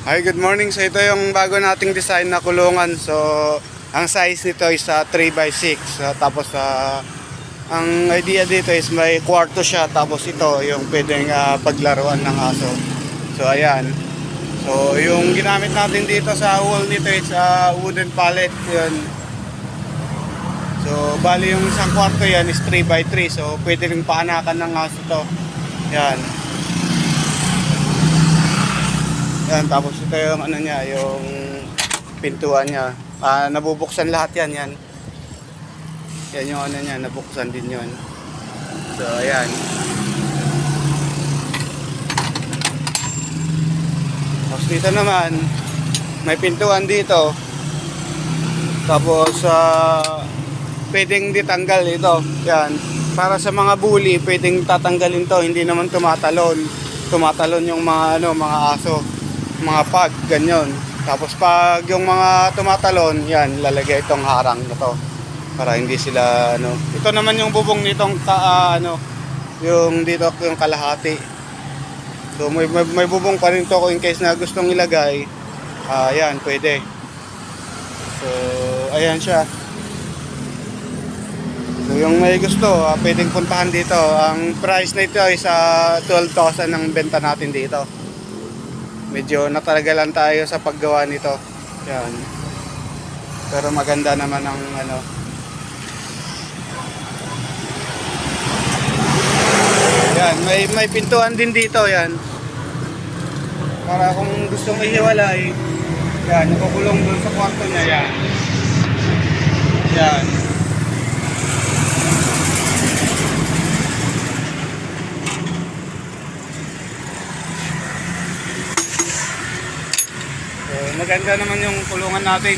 Hi, good morning. So ito yung bago nating design na kulungan. So ang size nito is 3x6. Tapos ang idea dito is may kwarto siya. Tapos ito yung pwedeng paglaruan ng aso. So ayan. So yung ginamit natin dito sa wall nito is wooden pallet. Yun. So bali yung isang kwarto yan is 3x3. So pwede rin paanakan ng aso to. Yan. Yan, tapos ito yung ano niya, yung pintuan niya. Nabubuksan lahat yan, yan. Yan yung ano niya, nabuksan din yun. So, ayan. Tapos dito naman, may pintuan dito. Tapos, pwedeng ditanggal ito. Yan. Para sa mga bully, pwedeng tatanggalin to. Hindi naman tumatalon. Tumatalon yung mga, mga aso. Mga pag, ganyan. Tapos pag yung mga tumatalon, yan, lalagay itong harang na to para hindi sila, ito naman yung bubong nitong yung dito yung kalahati. So may bubong pa rin to in case na gustong ilagay. Yan, pwede. So, ayan siya. So yung may gusto, pwedeng puntahan dito. Ang price na ito is 12,000 ang benta natin dito. Medyo natalagalan tayo sa paggawa nito. Yan. Pero maganda naman ang Yan, may pintuan din dito, yan. Para kung gustong ihiwalay, yan, nakukulong doon sa kwarto niya, yan. Yan. Maganda naman yung kulungan natin.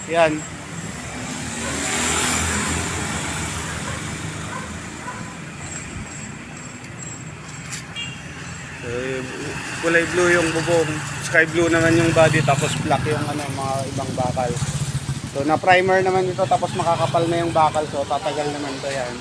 Yan. So, kulay blue yung bubong, sky blue naman yung body, tapos black yung mga ibang bakal. So na primer naman ito, tapos makakapal na yung bakal, so tatagal naman to yan.